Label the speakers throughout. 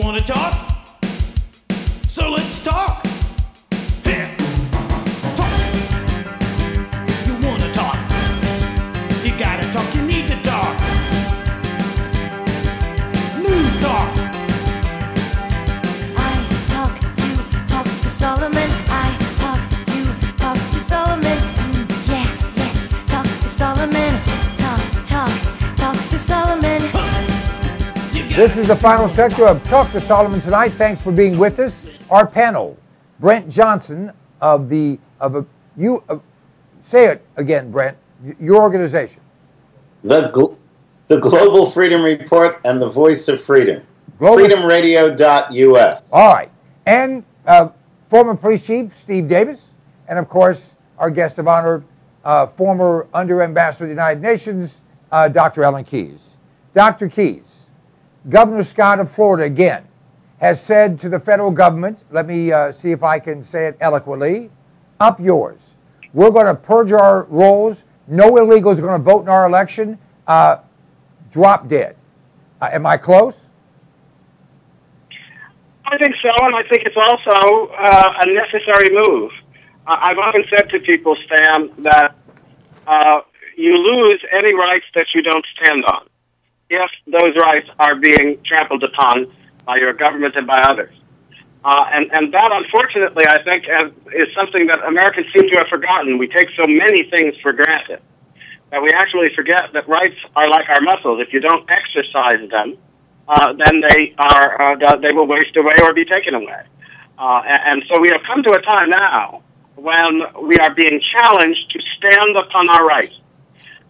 Speaker 1: want to talk? So let's talk. Here. Talk. You want to talk? You gotta talk, you need to talk. News talk.
Speaker 2: I talk, you talk to Solomon. I talk, you talk to Solomon. Yeah, let's talk to Solomon. Talk to Solomon.
Speaker 3: This is the final sector of Talk to Solomon tonight. Thanks for being with us. Our panel, Brent Johnson say it again, Brent, your organization.
Speaker 4: The Global Freedom Report and the Voice of Freedom. Freedomradio.us.
Speaker 3: All right. And former police chief Steve Davis, and of course, our guest of honor, former Under Ambassador of the United Nations, Dr. Ellen Keyes. Dr. Keyes, Governor Scott of Florida, again, has said to the federal government, let me see if I can say it eloquently, up yours. We're going to purge our rolls. No illegals are going to vote in our election. Drop dead. Am I close?
Speaker 5: I think so, and I think it's also a necessary move. I've often said to people, Stan, that you lose any rights that you don't stand on if those rights are being trampled upon by your government and by others. And that, unfortunately, I think is something that Americans seem to have forgotten. We take so many things for granted that we actually forget that rights are like our muscles. If you don't exercise them, then they will waste away or be taken away. And so we have come to a time now when we are being challenged to stand upon our rights.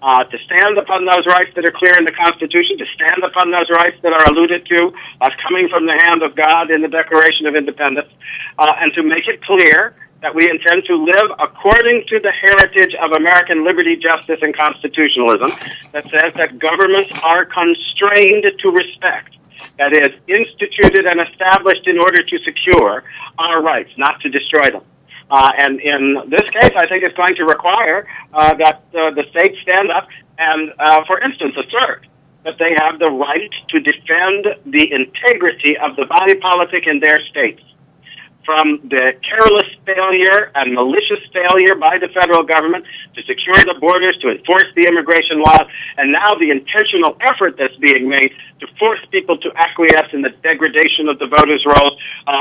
Speaker 5: To stand upon those rights that are clear in the Constitution, to stand upon those rights that are alluded to as coming from the hand of God in the Declaration of Independence, and to make it clear that we intend to live according to the heritage of American liberty, justice, and constitutionalism that says that governments are constrained to respect, that is, instituted and established in order to secure our rights, not to destroy them. And in this case, I think it's going to require that the states stand up and, for instance, assert that they have the right to defend the integrity of the body politic in their states from the careless failure and malicious failure by the federal government to secure the borders, to enforce the immigration laws, and now the intentional effort that's being made to force people to acquiesce in the degradation of the voters' rolls,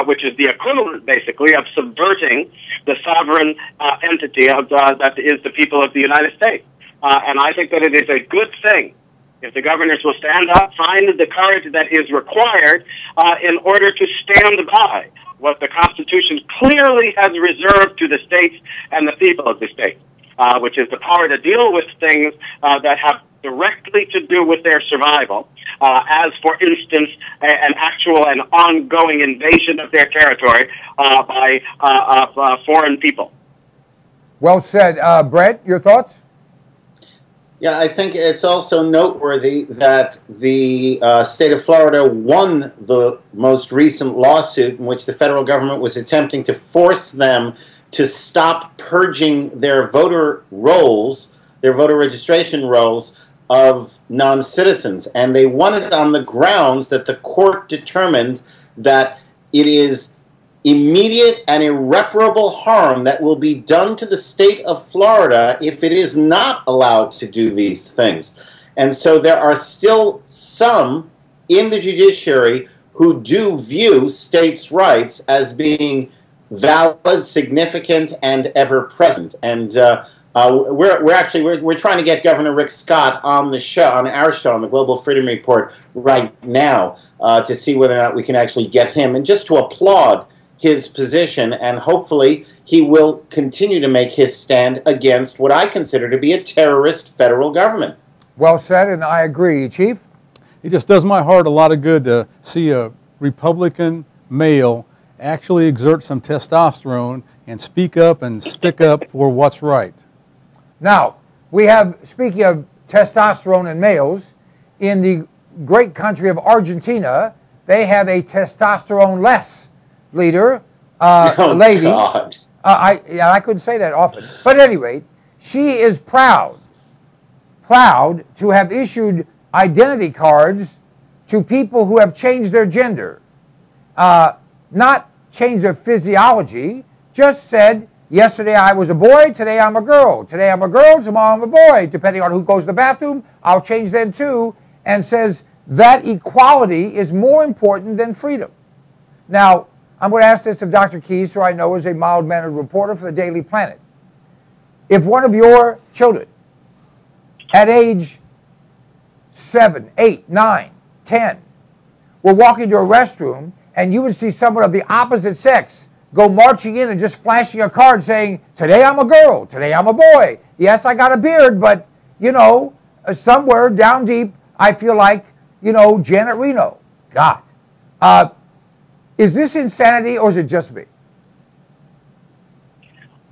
Speaker 5: which is the equivalent, basically, of subverting the sovereign entity of that is the people of the United States. And I think that it is a good thing if the governors will stand up, find the courage that is required in order to stand by what the Constitution clearly has reserved to the states and the people of the states, which is the power to deal with things that have directly to do with their survival, as, for instance, an actual and ongoing invasion of their territory by foreign people.
Speaker 3: Well said. Brett, your thoughts?
Speaker 4: Yeah, I think it's also noteworthy that the state of Florida won the most recent lawsuit in which the federal government was attempting to force them to stop purging their voter rolls, their voter registration rolls, of non-citizens. And they won it on the grounds that the court determined that it is immediate and irreparable harm that will be done to the state of Florida if it is not allowed to do these things. And so there are still some in the judiciary who do view states' rights as being valid, significant, and ever-present. And we're trying to get Governor Rick Scott on the show, on our show, on the Global Freedom Report right now, to see whether or not we can actually get him, and just to applaud his position, and hopefully he will continue to make his stand against what I consider to be a terrorist federal government.
Speaker 3: Well said, and I agree. Chief?
Speaker 6: It just does my heart a lot of good to see a Republican male actually exert some testosterone and speak up and stick up for what's right.
Speaker 3: Now, we have, speaking of testosterone and males, in the great country of Argentina, they have a testosterone-less leader, lady.
Speaker 4: God.
Speaker 3: I couldn't say that often. But at any rate, she is proud to have issued identity cards to people who have changed their gender. not change their physiology, just said, yesterday I was a boy, today I'm a girl. Today I'm a girl, tomorrow I'm a boy. Depending on who goes to the bathroom, I'll change then too, and says that equality is more important than freedom. Now, I'm going to ask this of Dr. Keyes, who I know is a mild-mannered reporter for the Daily Planet. If one of your children at age 7, 8, 9, 10 were walking to a restroom and you would see someone of the opposite sex go marching in and just flashing a card saying, today I'm a girl, today I'm a boy. Yes, I got a beard, but, you know, somewhere down deep, I feel like, you know, Janet Reno. God. Is this insanity or is it just me?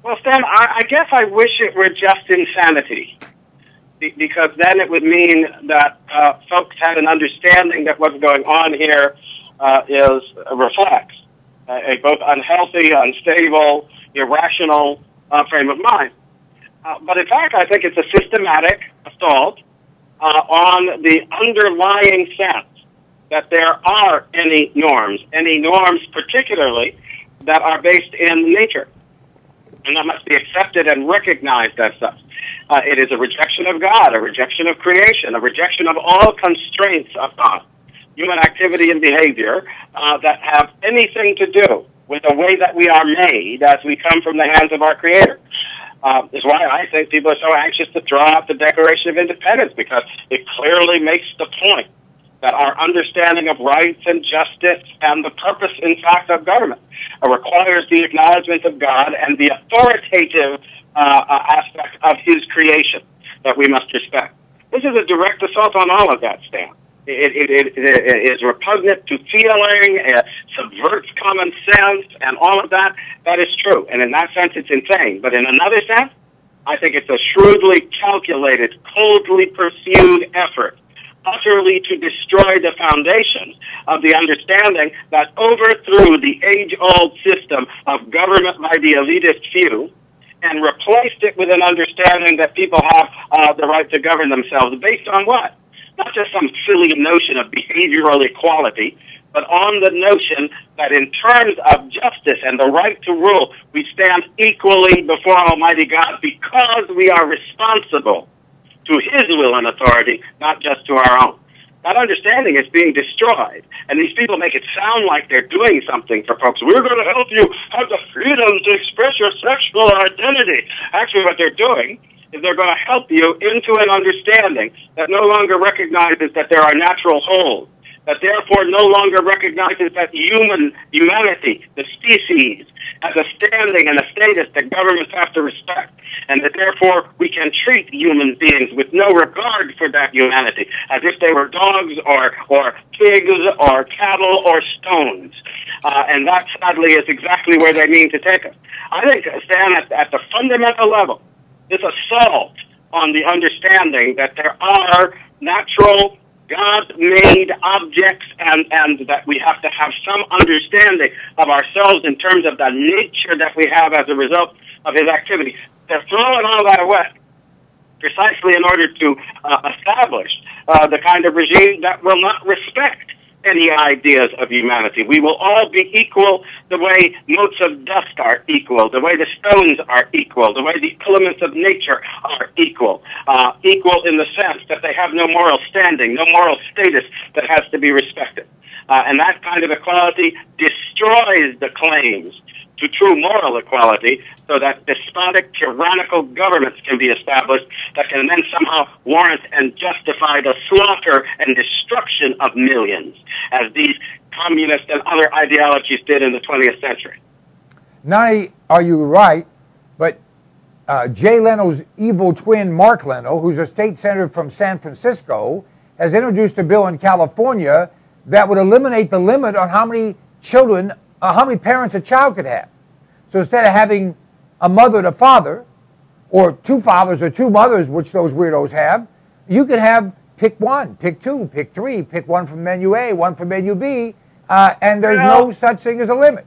Speaker 5: Well, Stan, I guess I wish it were just insanity, because then it would mean that folks had an understanding that what's going on here reflects a both unhealthy, unstable, irrational frame of mind. But in fact, I think it's a systematic assault on the underlying sense that there are any norms particularly that are based in nature, and that must be accepted and recognized as such. It is a rejection of God, a rejection of creation, a rejection of all constraints of God, human activity and behavior that have anything to do with the way that we are made as we come from the hands of our Creator. Is why I think people are so anxious to draw up the Declaration of Independence, because it clearly makes the point that our understanding of rights and justice and the purpose, in fact, of government requires the acknowledgement of God and the authoritative aspect of His creation that we must respect. This is a direct assault on all of that, Stan. It is repugnant to feeling, subverts common sense, and all of that. That is true. And in that sense, it's insane. But in another sense, I think it's a shrewdly calculated, coldly pursued effort utterly to destroy the foundations of the understanding that overthrew the age-old system of government by the elitist few and replaced it with an understanding that people have the right to govern themselves based on what? Not just some silly notion of behavioral equality, but on the notion that in terms of justice and the right to rule, we stand equally before Almighty God because we are responsible to His will and authority, not just to our own. That understanding is being destroyed, and these people make it sound like they're doing something for folks. We're going to help you have the freedom to express your sexual identity. Actually, what they're doing is they're going to help you into an understanding that no longer recognizes that there are natural wholes, that therefore no longer recognizes that humanity, the species, has a standing and a status that governments have to respect, and that therefore we can treat human beings with no regard for that humanity, as if they were dogs or pigs or cattle or stones. And that, sadly, is exactly where they mean to take us. I think, Stan, at the fundamental level, this assault on the understanding that there are natural, God-made objects and that we have to have some understanding of ourselves in terms of the nature that we have as a result of His activity. They're throwing all that away precisely in order to establish the kind of regime that will not respect any ideas of humanity. We will all be equal the way motes of dust are equal, the way the stones are equal, the way the elements of nature are equal. Equal in the sense that they have no moral standing, no moral status that has to be respected. And that kind of equality destroys the claims to true moral equality, so that despotic, tyrannical governments can be established that can then somehow warrant and justify the slaughter and destruction of millions, as these communist and other ideologies did in the 20th century.
Speaker 3: Not only are you right, but Jay Leno's evil twin, Mark Leno, who's a state senator from San Francisco, has introduced a bill in California that would eliminate the limit on how many children, how many parents a child could have. So instead of having a mother and a father, or two fathers or two mothers, which those weirdos have, you could have pick one, pick two, pick three, pick one from menu A, one from menu B, and there's no such thing as a limit.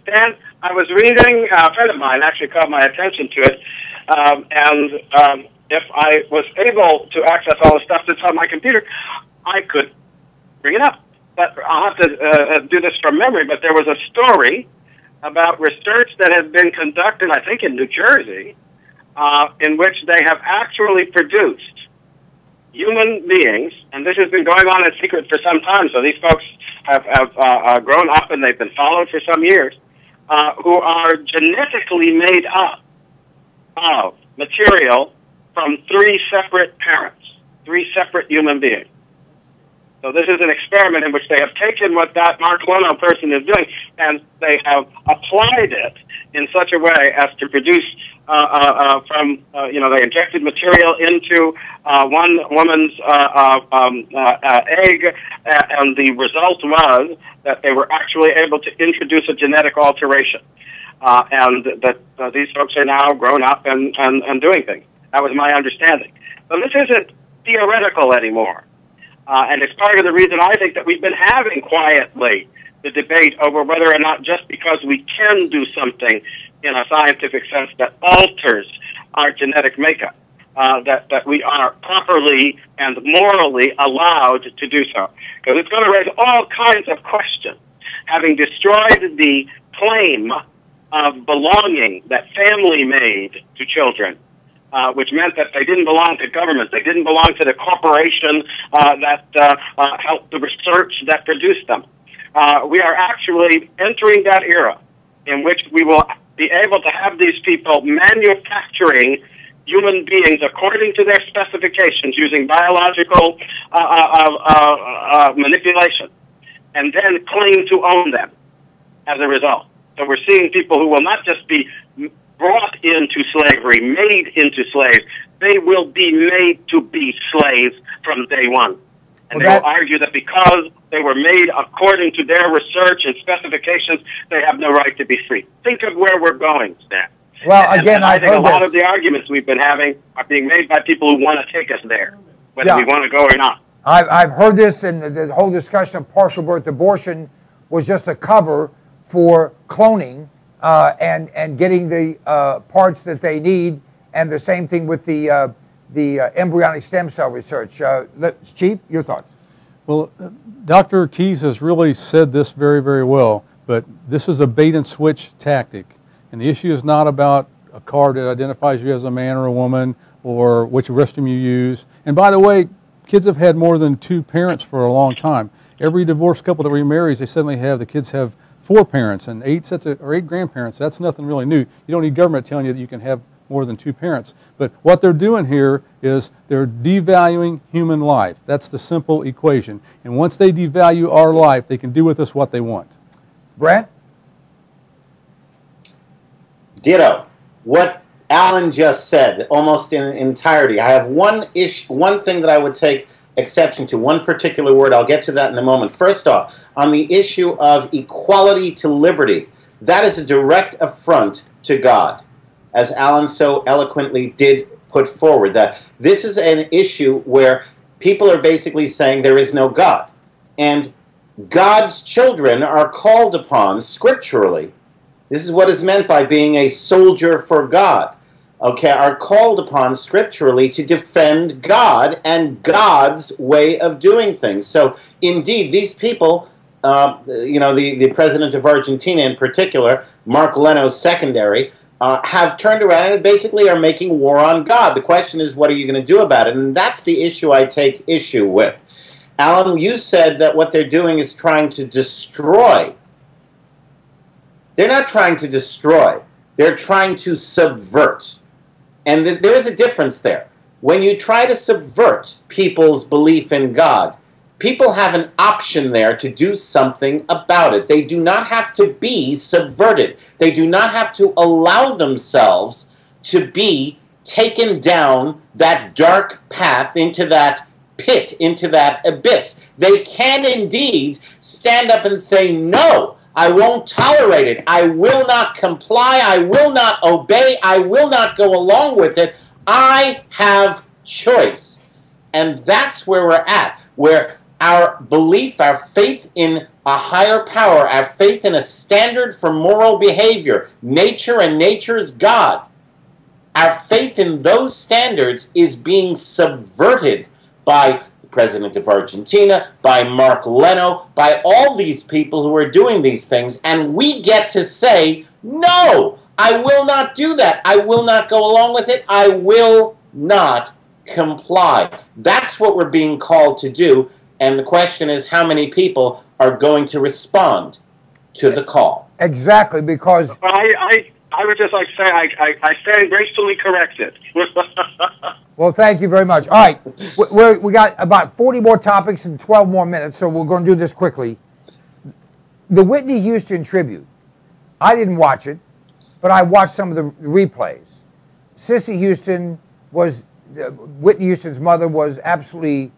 Speaker 5: Dan, I was reading, a friend of mine actually called my attention to it, and if I was able to access all the stuff that's on my computer, I could bring it up. but I'll have to do this from memory, but there was a story about research that has been conducted, I think in New Jersey, in which they have actually produced human beings, and this has been going on in secret for some time, so these folks have grown up and they've been followed for some years, who are genetically made up of material from 3 separate parents, 3 separate human beings. So this is an experiment in which they have taken what that Mark Leno person is doing, and they have applied it in such a way as to produce they injected material into one woman's egg, and the result was that they were actually able to introduce a genetic alteration, and that these folks are now grown up and doing things. That was my understanding. So this isn't theoretical anymore. And it's part of the reason I think that we've been having quietly the debate over whether or not just because we can do something in a scientific sense that alters our genetic makeup, that we are properly and morally allowed to do so. Because it's going to raise all kinds of questions. Having destroyed the claim of belonging that family made to children, which meant that they didn't belong to government, they didn't belong to the corporation that helped the research that produced them. We are actually entering that era in which we will be able to have these people manufacturing human beings according to their specifications using biological manipulation, and then claim to own them as a result. So we're seeing people who will not just be brought into slavery, made into slaves, they will be made to be slaves from day one. And they will argue that because they were made according to their research and specifications, they have no right to be free. Think of where we're going, Stan.
Speaker 3: Well, again,
Speaker 5: I think a lot of the arguments we've been having are being made by people who want to take us there, whether we want to go or not.
Speaker 3: I've heard this, and the whole discussion of partial birth abortion was just a cover for cloning and getting the parts that they need, and the same thing with the embryonic stem cell research. Chief, your thoughts?
Speaker 6: Well, Dr. Keyes has really said this very, very well, but this is a bait and switch tactic. And the issue is not about a card that identifies you as a man or a woman or which restroom you use. And by the way, kids have had more than 2 parents for a long time. Every divorced couple that remarries, they suddenly have, the kids have 4 parents and 8 grandparents. That's nothing really new. You don't need government telling you that you can have more than 2 parents. But what they're doing here is they're devaluing human life. That's the simple equation. And once they devalue our life, they can do with us what they want.
Speaker 3: Brent?
Speaker 4: Ditto. What Alan just said, almost in entirety. I have one thing that I would take exception to, one particular word. I'll get to that in a moment. First off, on the issue of equality to liberty, that is a direct affront to God, as Alan so eloquently did put forward, that this is an issue where people are basically saying there is no God. And God's children are called upon scripturally. This is what is meant by being a soldier for God. Okay, are called upon scripturally to defend God and God's way of doing things. So, indeed, these people, the president of Argentina in particular, Mark Leno's secondary, have turned around and basically are making war on God. The question is, what are you going to do about it? And that's the issue I take issue with. Alan, you said that what they're doing is trying to destroy. They're not trying to destroy. They're trying to subvert. And there is a difference there. When you try to subvert people's belief in God, people have an option there to do something about it. They do not have to be subverted. They do not have to allow themselves to be taken down that dark path, into that pit, into that abyss. They can indeed stand up and say, no, I won't tolerate it. I will not comply. I will not obey. I will not go along with it. I have choice. And that's where we're at, where our belief, our faith in a higher power, our faith in a standard for moral behavior, nature and nature's God, our faith in those standards is being subverted by president of Argentina, by Mark Leno, by all these people who are doing these things, and we get to say, no, I will not do that. I will not go along with it. I will not comply. That's what we're being called to do, and the question is how many people are going to respond to the call.
Speaker 3: Exactly, because...
Speaker 5: I would just like to say I stand gracefully corrected.
Speaker 3: Well, thank you very much. All right, we got about 40 more topics and 12 more minutes, so we're going to do this quickly. The Whitney Houston tribute, I didn't watch it, but I watched some of the replays. Sissy Houston was, Whitney Houston's mother was absolutely,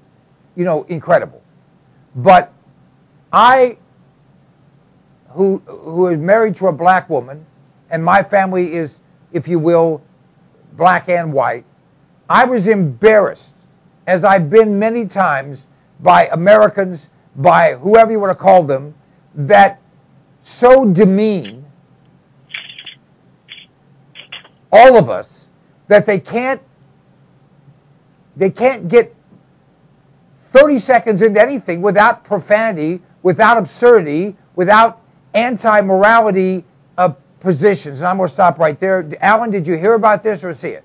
Speaker 3: you know, incredible. But I, who is married to a black woman, and my family is, if you will, black and white, I was embarrassed, as I've been many times, by Americans, by whoever you want to call them, that so demean all of us that they can't get 30 seconds into anything without profanity, without absurdity, without anti-morality positions. And I'm going to stop right there. Alan, did you hear about this or see it?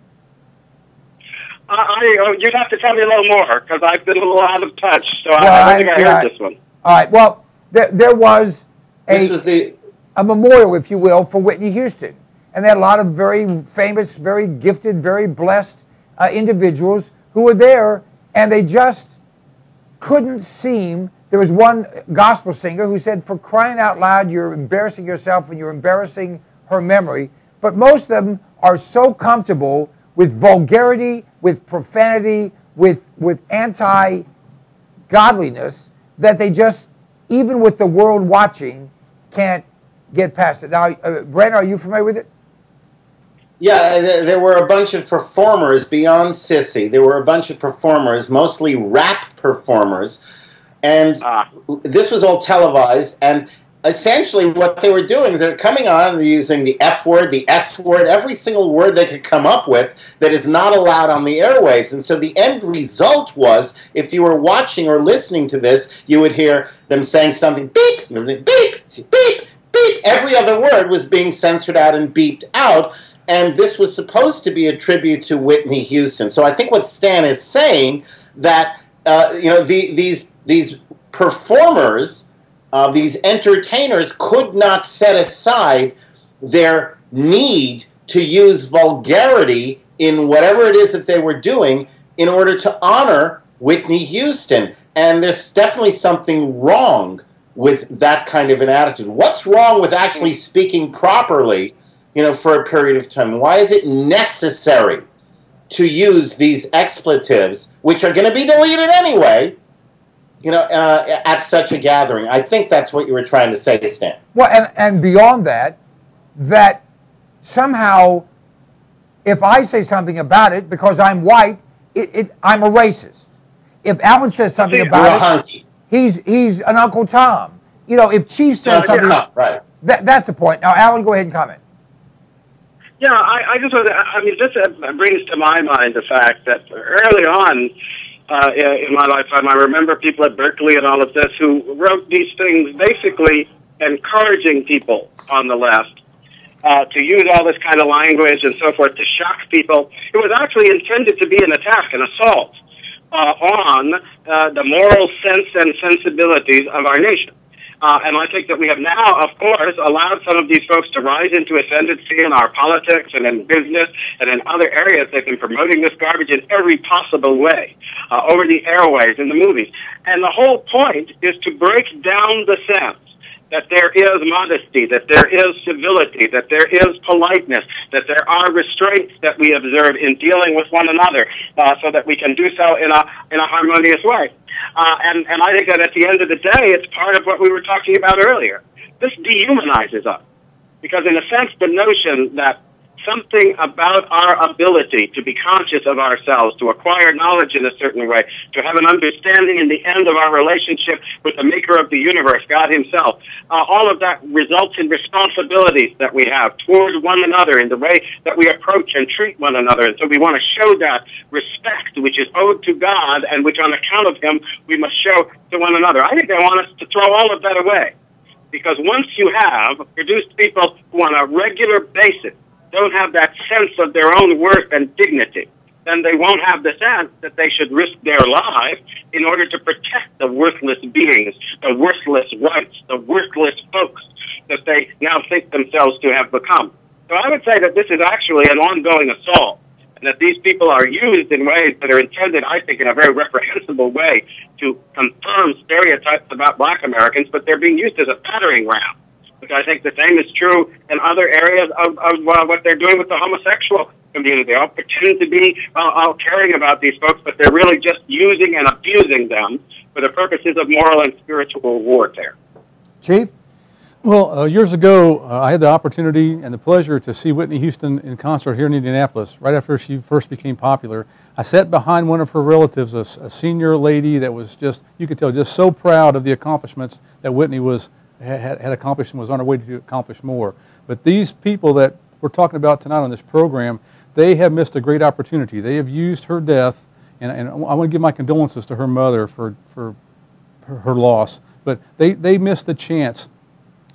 Speaker 5: You'd have to tell me a little more, because I've been a little out of touch, so I don't think I heard this one.
Speaker 3: All right, well, there was a memorial, if you will, for Whitney Houston. And they had a lot of very famous, very gifted, very blessed individuals who were there, and they just couldn't seem... There was one gospel singer who said, for crying out loud, you're embarrassing yourself and you're embarrassing her memory. But most of them are so comfortable with vulgarity, with profanity, with anti-godliness, that they just, even with the world watching, can't get past it. Now, Brent, are you familiar with it?
Speaker 4: Yeah, there were a bunch of performers beyond Sissy. There were a bunch of performers, mostly rap performers, and this was all televised, and essentially what they were doing is they're coming on and they're using the F word, the S word, every single word they could come up with that is not allowed on the airwaves. And so the end result was, if you were watching or listening to this, you would hear them saying something, beep, beep, beep, beep. Every other word was being censored out and beeped out. And this was supposed to be a tribute to Whitney Houston. So I think what Stan is saying, that you know, these performers, these entertainers could not set aside their need to use vulgarity in whatever it is that they were doing in order to honor Whitney Houston. And there's definitely something wrong with that kind of an attitude. What's wrong with actually speaking properly, you know, for a period of time? Why is it necessary to use these expletives, which are going to be deleted anyway, you know, at such a gathering? I think that's what you were trying to say, Stan.
Speaker 3: Well, and beyond that, that somehow, if I say something about it because I'm white, I'm a racist. If Alan says something about it, he's an Uncle Tom. You know, if Chief says something,
Speaker 4: right?
Speaker 3: That's the point. Now, Alan, go ahead and comment.
Speaker 5: Yeah, I just want to, I mean, this brings to my mind the fact that early on in my lifetime, I remember people at Berkeley and all of this who wrote these things basically encouraging people on the left to use all this kind of language and so forth to shock people. It was actually intended to be an attack, an assault on the moral sense and sensibilities of our nation. And I think that we have now, of course, allowed some of these folks to rise into ascendancy in our politics and in business and in other areas. They've been promoting this garbage in every possible way, over the airways, in the movies. And the whole point is to break down the sense that there is modesty, that there is civility, that there is politeness, that there are restraints that we observe in dealing with one another, so that we can do so in a harmonious way. And I think that at the end of the day, it's part of what we were talking about earlier. This dehumanizes us, because in a sense, the notion that something about our ability to be conscious of ourselves, to acquire knowledge in a certain way, to have an understanding in the end of our relationship with the maker of the universe, God himself. All of that results in responsibilities that we have toward one another in the way that we approach and treat one another. And so we want to show that respect which is owed to God and which on account of him we must show to one another. I think they want us to throw all of that away. Because once you have produced people who on a regular basis don't have that sense of their own worth and dignity, then they won't have the sense that they should risk their lives in order to protect the worthless beings, the worthless rights, the worthless folks that they now think themselves to have become. So I would say that this is actually an ongoing assault, and that these people are used in ways that are intended, I think, in a very reprehensible way to confirm stereotypes about black Americans, but they're being used as a battering ram, which I think the same is true in other areas of what they're doing with the homosexual community. They all pretend to be all caring about these folks, but they're really just using and abusing them for the purposes of moral and spiritual warfare.
Speaker 3: Chief?
Speaker 6: Well, years ago, I had the opportunity and the pleasure to see Whitney Houston in concert here in Indianapolis, right after she first became popular. I sat behind one of her relatives, a senior lady that was just, you could tell, just so proud of the accomplishments that Whitney had accomplished and was on her way to accomplish more. But these people that we're talking about tonight on this program, they have missed a great opportunity. They have used her death, and I want to give my condolences to her mother for her loss, but they missed the chance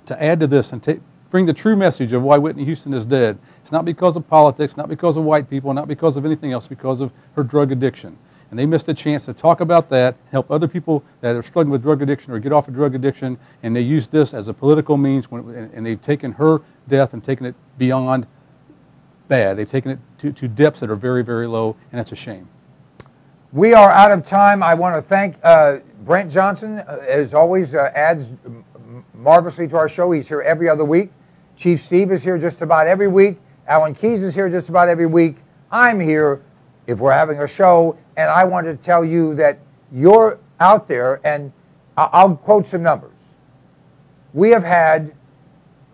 Speaker 6: to add to this and bring the true message of why Whitney Houston is dead. It's not because of politics, not because of white people, not because of anything else, because of her drug addiction. And they missed a chance to talk about that, help other people that are struggling with drug addiction or get off of drug addiction, and they use this as a political means, and they've taken her death and taken it beyond bad. They've taken it to depths that are very, very low, and that's a shame.
Speaker 3: We are out of time. I want to thank Brent Johnson, as always, adds marvelously to our show. He's here every other week. Chief Steve is here just about every week. Alan Keyes is here just about every week. I'm here if we're having a show, and I want to tell you that you're out there, and I'll quote some numbers. We have had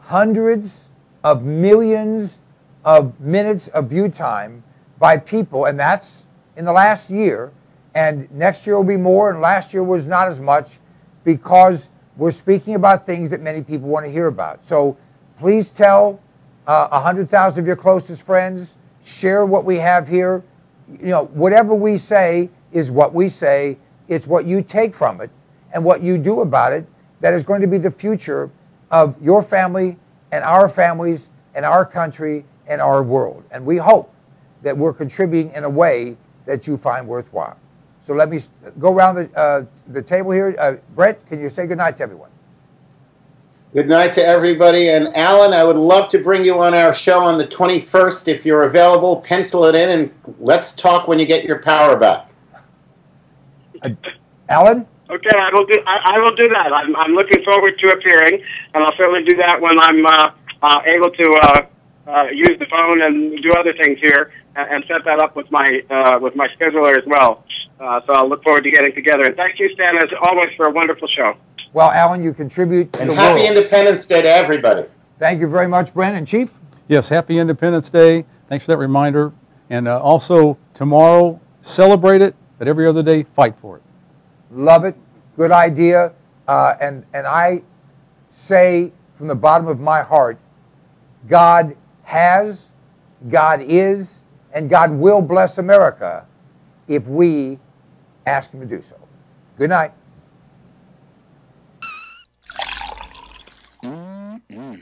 Speaker 3: hundreds of millions of minutes of view time by people, and that's in the last year, and next year will be more, and last year was not as much, because we're speaking about things that many people want to hear about. So please tell 100,000 of your closest friends, share what we have here. You know, whatever we say is what we say. It's what you take from it and what you do about it that is going to be the future of your family and our families and our country and our world. And we hope that we're contributing in a way that you find worthwhile. So let me go around the table here. Brett, can you say goodnight to everyone?
Speaker 4: Good night to everybody. And Alan, I would love to bring you on our show on the 21st if you're available. Pencil it in, and let's talk when you get your power back.
Speaker 3: Alan?
Speaker 5: Okay, I will do that. I'm looking forward to appearing, and I'll certainly do that when I'm able to use the phone and do other things here, and set that up with my scheduler as well. So I'll look forward to getting together. And thank you, Stan, as always, for a wonderful show.
Speaker 3: Well, Alan, you contribute to
Speaker 4: and
Speaker 3: the
Speaker 4: happy
Speaker 3: world.
Speaker 4: Independence Day to everybody.
Speaker 3: Thank you very much, Brent. And Chief?
Speaker 6: Yes, happy Independence Day. Thanks for that reminder. And also, tomorrow, celebrate it, but every other day, fight for it.
Speaker 3: Love it. Good idea. And I say from the bottom of my heart, God has, God is, and God will bless America if we ask him to do so. Good night.
Speaker 2: Mm-hmm.